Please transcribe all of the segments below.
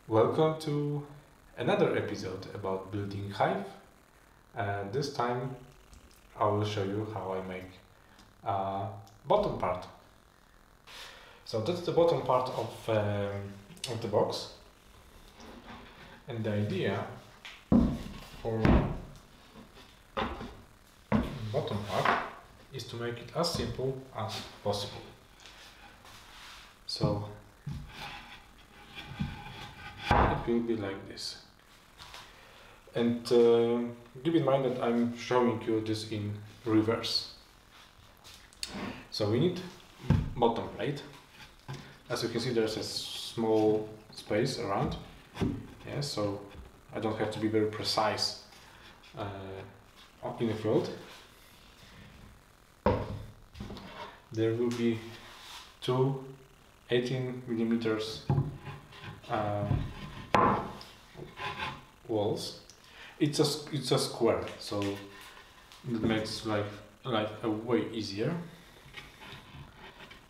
Welcome to another episode about building Hive. And this time I will show you how I make bottom part. So that's the bottom part of the box. And the idea for bottom part is to make it as simple as possible. So it will be like this. And keep in mind that I'm showing you this in reverse. So we need bottom plate. As you can see, there's a small space around. Yeah, so I don't have to be very precise in the field. There will be two 18mm walls. It's a square, so it makes life a way easier.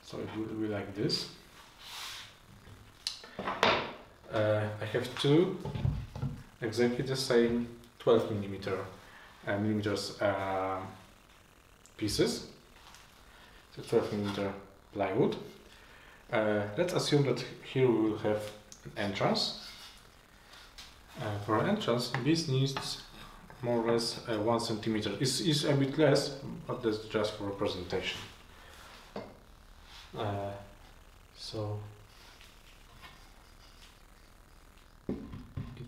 So it will be like this. I have two exactly the same 12mm pieces. So 12mm plywood. Let's assume that here we will have an entrance. For an entrance, this needs more or less 1 centimeter. It's a bit less, but that's just for representation. So it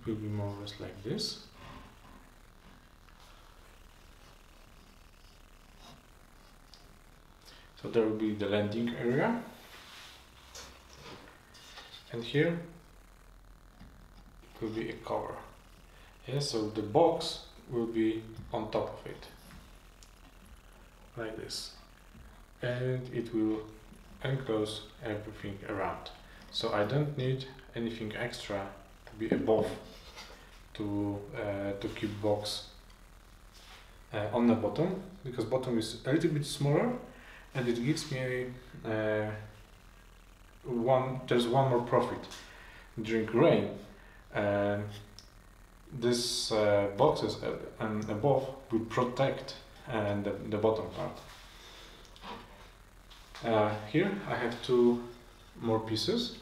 will be more or less like this. So there will be the landing area, and here it will be a cover. Yeah, so the box will be on top of it, like this, and it will enclose everything around. So I don't need anything extra to be above to keep box on the bottom, because bottom is a little bit smaller, and it gives me there's one more profit. During rain, this boxes above will protect the bottom part. Here I have two more pieces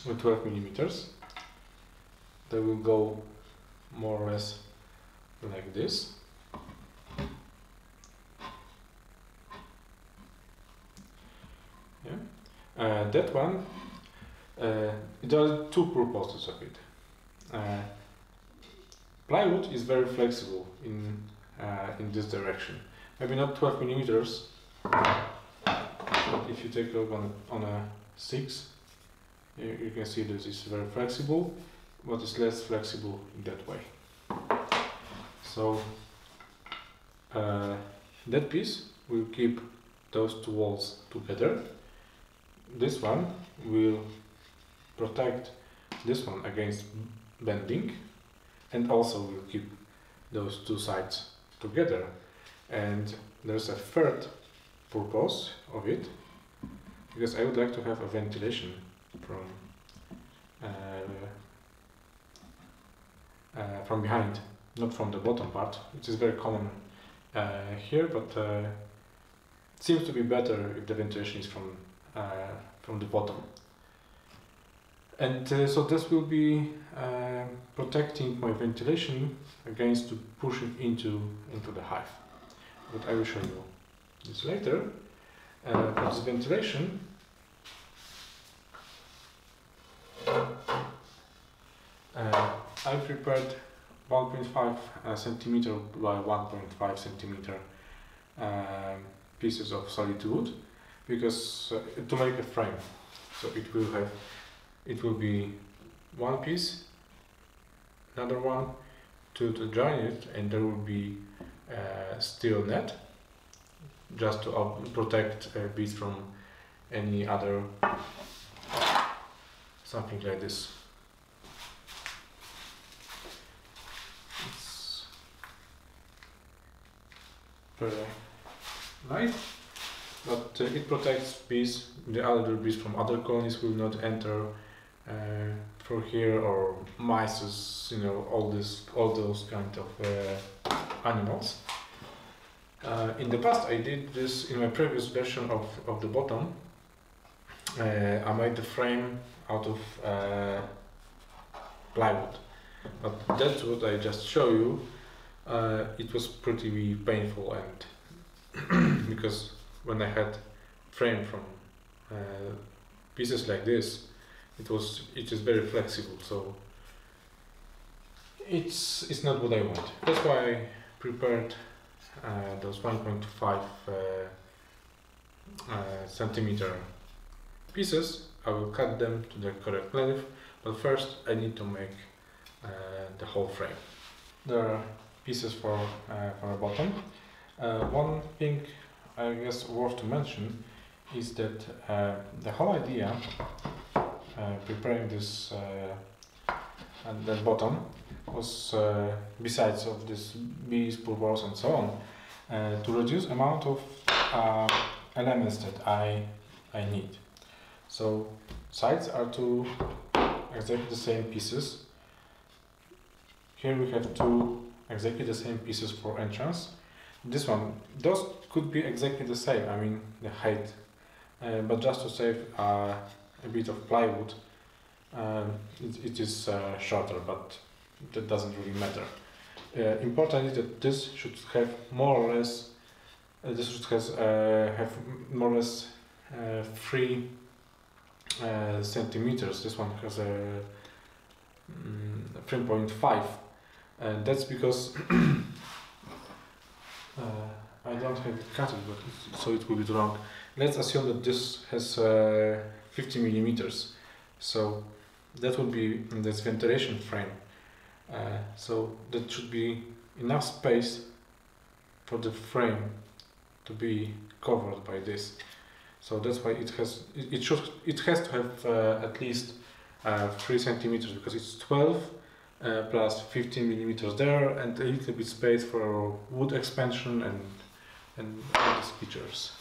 with 12mm. They will go more or less like this. Yeah. That one, there are two purposes of it. Plywood is very flexible in this direction. Maybe not 12mm, but if you take a look on a 6, you can see that it's very flexible, but it's less flexible in that way. So that piece will keep those two walls together. This one will protect this one against bending, and also will keep those two sides together. And there's a third purpose of it, because I would like to have a ventilation from behind, not from the bottom part, which is very common here, but it seems to be better if the ventilation is from the bottom. And so this will be protecting my ventilation against pushing into the hive. But I will show you this later. For this ventilation, I prepared 1.5 centimeter by 1.5 centimeter pieces of solid wood, because to make a frame. So it will be one piece, another one to join it, and there will be steel net just to protect bees from any other something like this. It's very light, but it protects bees. The other bees from other colonies will not enter for here, or mice, you know, all those kind of animals. In the past, I did this in my previous version of the bottom. I made the frame out of plywood, but that's what I just show you. It was pretty painful, and because when I had frame from pieces like this, it is very flexible, so it's not what I want. That's why I prepared those 1.5 centimeter pieces. I will cut them to the correct length, but first I need to make the whole frame. There are pieces for a bottom. One thing I guess worth to mention is that the whole idea preparing this and that bottom was besides of this bees, purpurs and so on, to reduce amount of elements that I need. So sides are two exactly the same pieces. Here we have two exactly the same pieces for entrance. This one, those could be exactly the same, I mean the height, but just to save a bit of plywood, it is shorter, but that doesn't really matter. Important is that this should have more or less, have more or less 3 centimeters. This one has a 3.5. That's because I don't have it cut it, but so it will be wrong. Let's assume that this has 50 millimeters, so that would be this ventilation frame. So that should be enough space for the frame to be covered by this. So that's why it has to have at least 3 centimeters, because it's 12 plus 15 millimeters there, and a little bit space for wood expansion and all these features.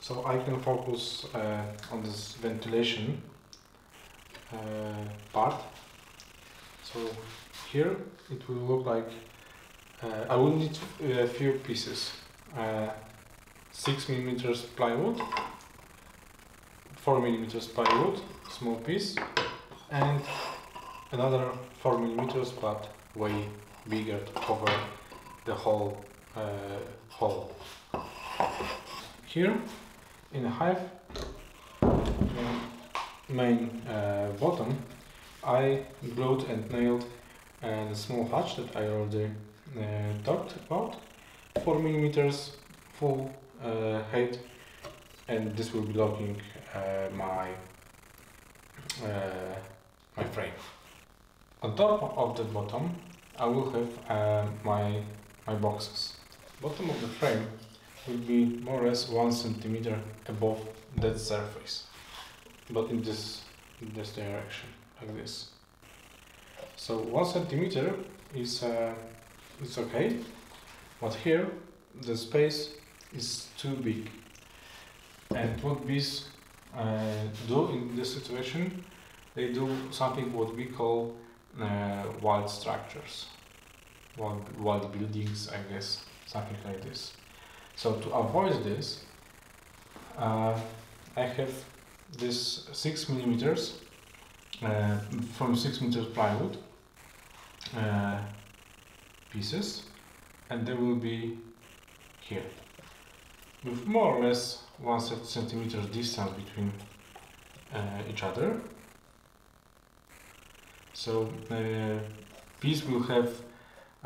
So I can focus on this ventilation part. So here it will look like I will need a few pieces. 6 millimeters plywood, 4 millimeters plywood, small piece, and another 4 millimeters, but way bigger to cover the whole hole. Here in the Hive main bottom, I glued and nailed a small hatch that I already talked about, 4 millimeters full height, and this will be locking my frame. On top of the bottom, I will have my boxes. Bottom of the frame will be more or less 1 centimeter above that surface, but in this direction, like this. So 1 centimeter is it's okay, but here the space is too big. And what bees do in this situation, they do something what we call wild structures, wild buildings, I guess, something like this. So to avoid this, I have this 6 millimeters from 6 meters plywood pieces, and they will be here, with more or less 1 centimeter distance between each other. So piece will have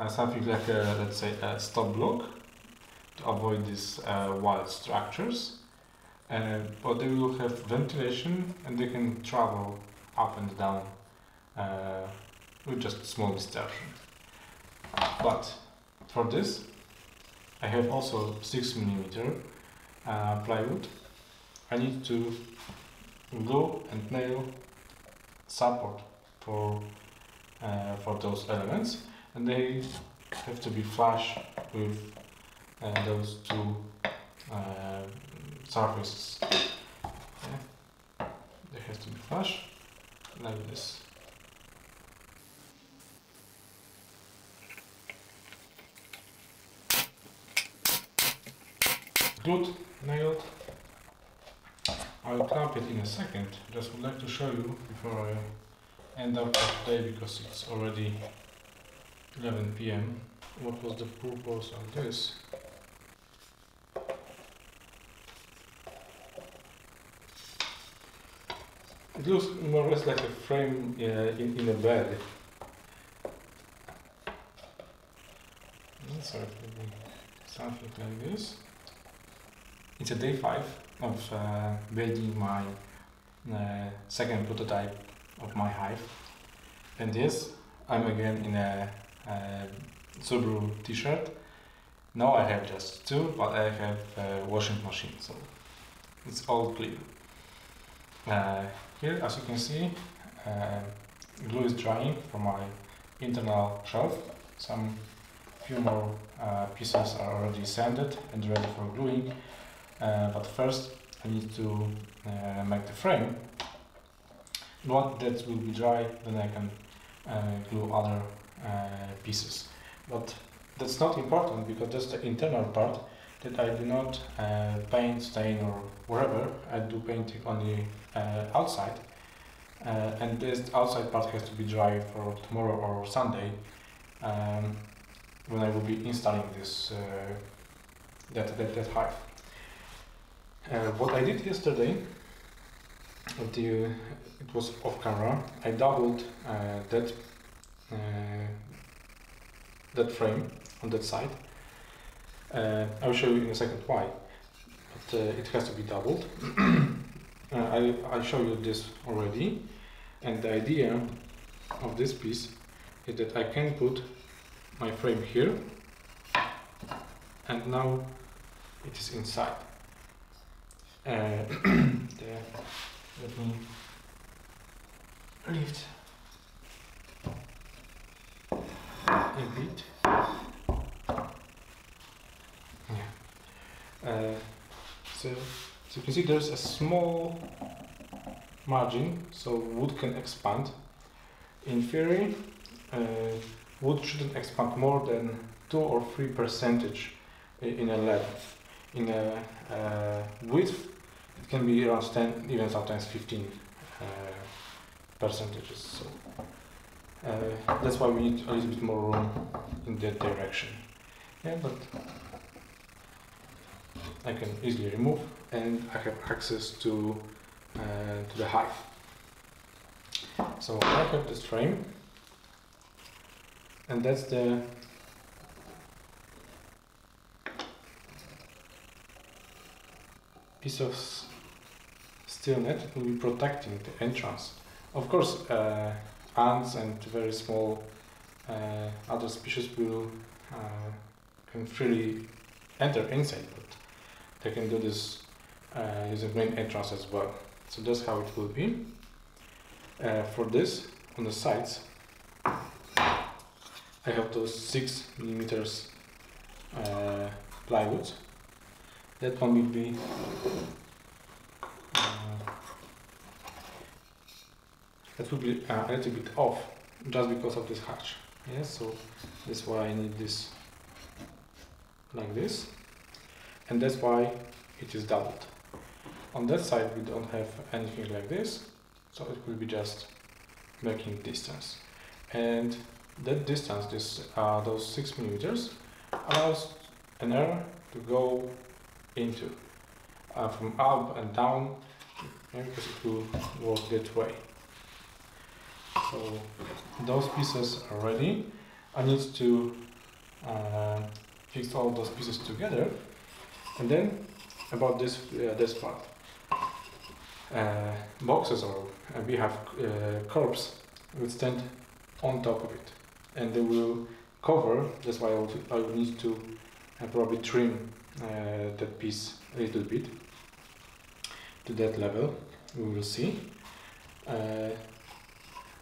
something like a, let's say, a stop block to avoid these wild structures, but they will have ventilation and they can travel up and down with just small distortion. But for this I have also 6mm plywood. I need to glue and nail support for those elements, and they have to be flush with those two surfaces. Yeah. They have to be flush like this. Glued, nailed. I will clamp it in a second. Just would like to show you before I end up for today, because it's already 11 p.m. What was the purpose of this? It looks more or less like a frame in a bed. So it will be something like this. It's a day 5 of building my second prototype of my Hive. And yes, I'm again in a Subaru t-shirt. Now I have just 2, but I have a washing machine, so it's all clear. Here, as you can see, glue is drying from my internal shelf. Some few more pieces are already sanded and ready for gluing. But first I need to make the frame. Once that will be dry, then I can glue other pieces. But that's not important, because that's the internal part that I do not paint, stain or whatever. I do painting on the outside, and this outside part has to be dry for tomorrow or Sunday, when I will be installing this that Hive. What I did yesterday, it was off camera, I doubled that frame on that side. I will show you in a second why, but it has to be doubled. I show you this already, and the idea of this piece is that I can put my frame here, and now it is inside. Let me lift a bit. Yeah. So you can see there's a small margin, so wood can expand. In theory, wood shouldn't expand more than 2 or 3% in a length. In a width, it can be around 10, even sometimes 15 percentages. So that's why we need a little bit more room in that direction. Yeah, but I can easily remove, and I have access to the Hive. So I have this frame, and that's the piece of steel net that will be protecting the entrance. Of course, ants and very small other species will can freely enter inside, but they can do this using main entrance as well. So that's how it will be. For this, on the sides, I have those 6mm plywood. That one will be a little bit off, just because of this hatch. Yes, so that's why I need this like this, and that's why it is doubled. On that side we don't have anything like this, so it will be just making distance, and that distance, those 6mm, allows an air to go into from up and down, because it will work that way. So those pieces are ready. I need to fix all those pieces together, and then about this part. Boxes or we have curbs will stand on top of it, and they will cover. That's why I will need to probably trim that piece a little bit to that level. We will see.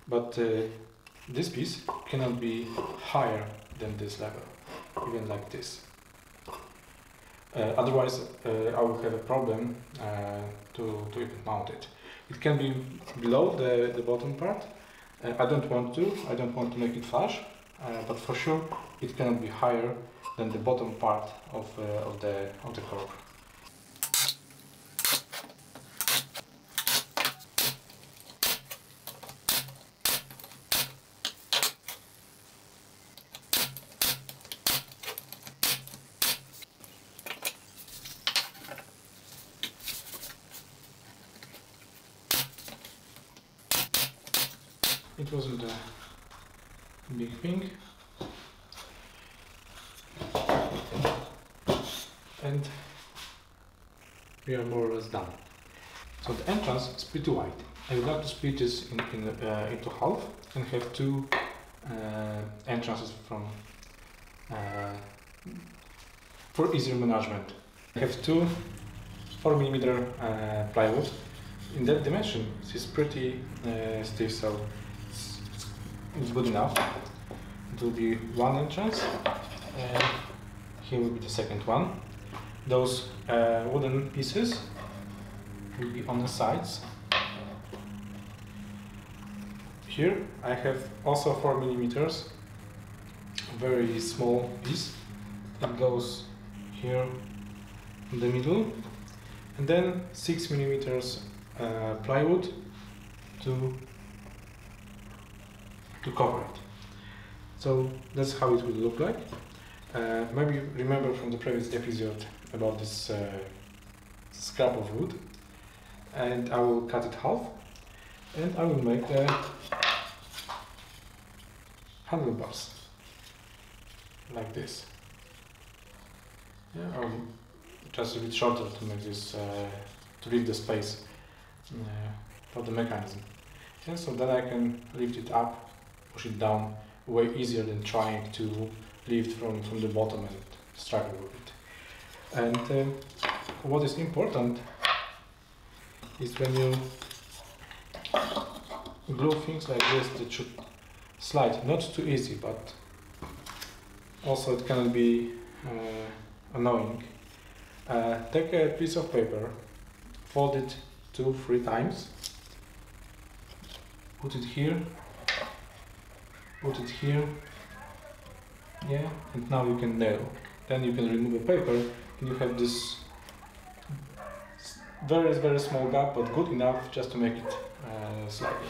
But this piece cannot be higher than this level, even like this. Otherwise, I will have a problem to even mount it. It can be below the bottom part. I don't want to make it flush, but for sure it cannot be higher than the bottom part of the curb. It wasn't a big thing, and we are more or less done. So the entrance is pretty wide. I would like to split this into half and have two entrances for easier management. I have two 4mm plywood. In that dimension, this is pretty stiff, so it's good enough. It will be one entrance, and here will be the second one. Those wooden pieces will be on the sides. Here I have also 4mm, very small piece. It goes here in the middle, and then 6mm plywood to cover it. So that's how it will look like. Maybe you remember from the previous episode about this scrap of wood, and I will cut it half, and I will make the handlebars like this. Yeah, or just a bit shorter to make this to leave the space for the mechanism. Yeah, so that I can lift it up, push it down way easier than trying to lift from the bottom and struggle with it. And what is important is when you glue things like this, that should slide, not too easy, but also it can be annoying. Take a piece of paper, fold it 2-3 times, put it here, yeah, and now you can nail. Then you can remove the paper, and you have this very small gap, but good enough just to make it sliding.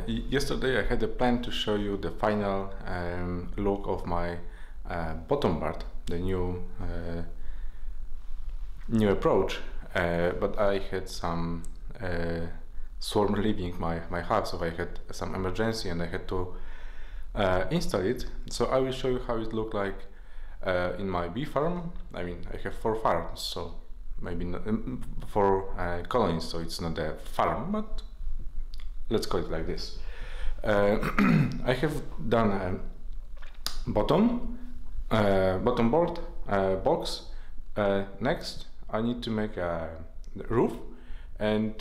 Yesterday I had a plan to show you the final look of my bottom part, the new approach, but I had some storm leaving my house, so I had some emergency and I had to install it. So I will show you how it looked like in my bee farm. I mean, I have 4 farms, so maybe not, 4 colonies, so it's not a farm, but let's call it like this. I have done a bottom board box. Next I need to make a roof, and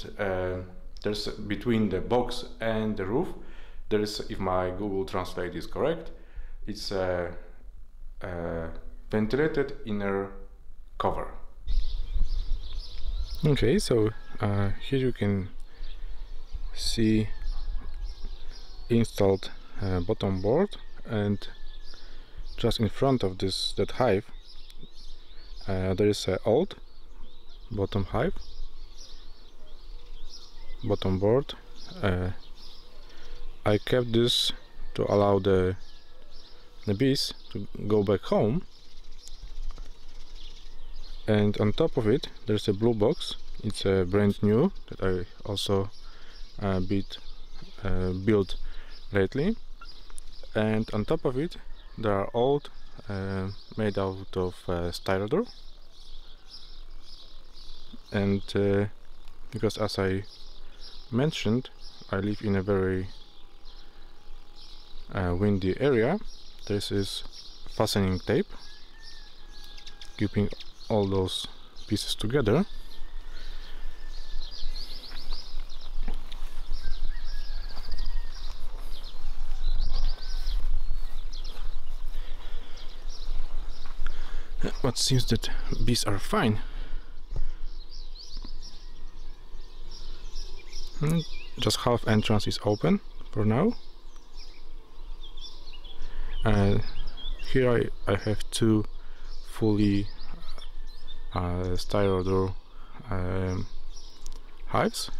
there's between the box and the roof there is, if my Google Translate is correct, it's a ventilated inner cover. Okay, so here you can see installed bottom board, and just in front of that hive there is an old bottom hive, bottom board. I kept this to allow the bees to go back home, and on top of it there's a blue box. It's a brand new that I also built lately, and on top of it there are old made out of styrodur, and because as I mentioned I live in a very windy area, this is fastening tape keeping all those pieces together. But seems that bees are fine. Just half entrance is open for now. Here I have two fully styrodur hives,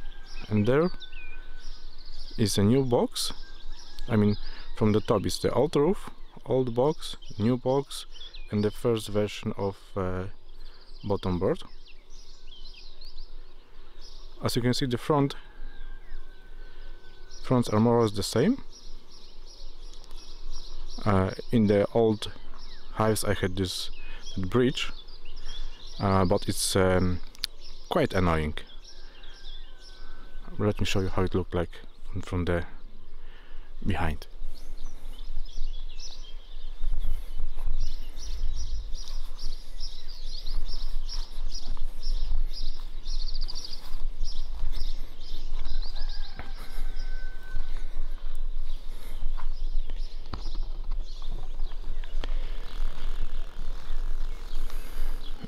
and there is a new box. I mean, from the top is the old roof, old box, new box, and the first version of bottom board. As you can see, the fronts are more or less the same. In the old hives I had this bridge, but it's quite annoying. Let me show you how it looked like from the behind.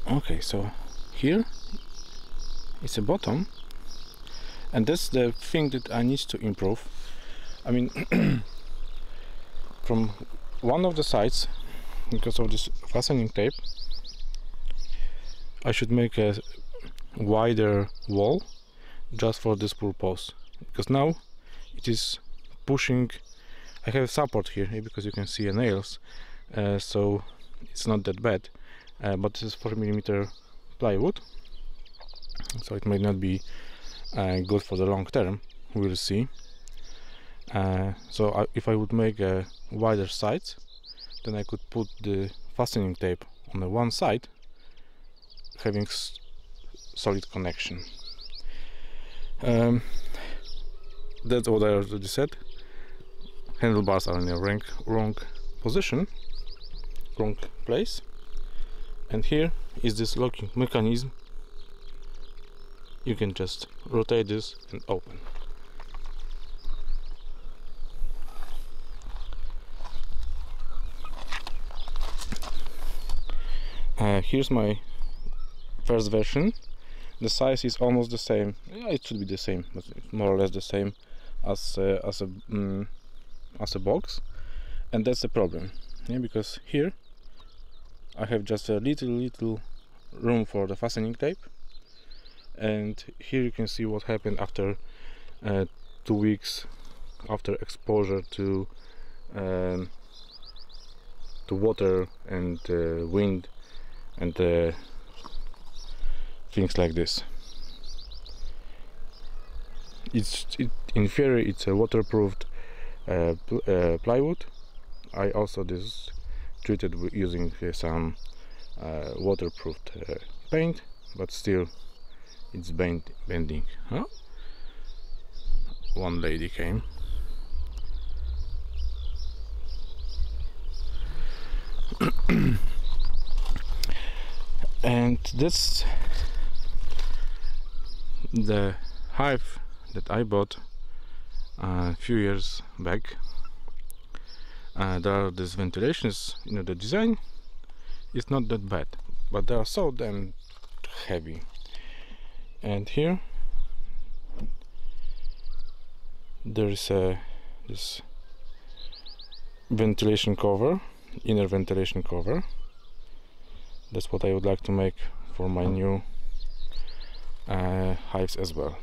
Okay, so here it's a bottom, and that's the thing that I need to improve. I mean, from one of the sides, because of this fastening tape, I should make a wider wall just for this purpose, because now it is pushing. I have support here because you can see nails, so it's not that bad. But this is 4mm plywood, so it might not be good for the long term. We'll see. So if I would make a wider sides, then I could put the fastening tape on the one side, having solid connection. That's what I already said. Handlebars are in the wrong position, wrong place. And here is this locking mechanism. You can just rotate this and open. Here's my first version. The size is almost the same. Yeah, it should be the same, but it's more or less the same as a box, and that's the problem. Yeah, because here I have just a little room for the fastening tape, and here you can see what happened after 2 weeks after exposure to water and wind and things like this. In theory it's a waterproofed plywood. I also treated using some waterproofed paint, but still it's bending. Huh? One lady came. And that's the hive that I bought a few years back. There are these ventilations, you know, the design is not that bad, but they are so damn heavy. And here there is this ventilation cover, inner ventilation cover. That's what I would like to make for my new hives as well.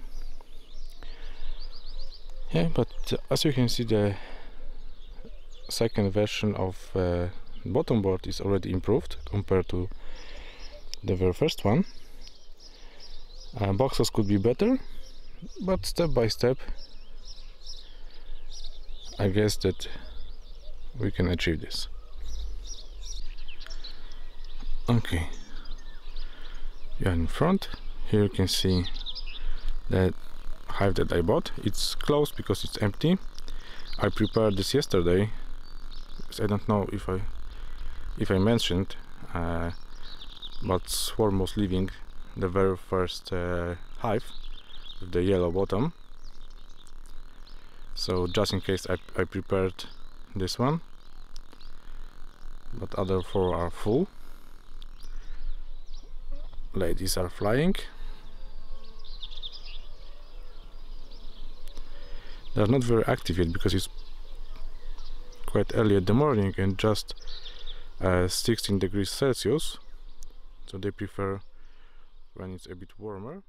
Yeah, but as you can see, the second version of bottom board is already improved compared to the very first one. Boxes could be better, but step by step I guess that we can achieve this. Okay, yeah, in front here you can see the hive that I bought. It's closed because it's empty. I prepared this yesterday. I don't know if I mentioned, but swarm was leaving the very first hive with the yellow bottom. So just in case I prepared this one, but other 4 are full. Ladies are flying. They're not very active yet because it's quite early in the morning and just 16 degrees Celsius, so they prefer when it's a bit warmer.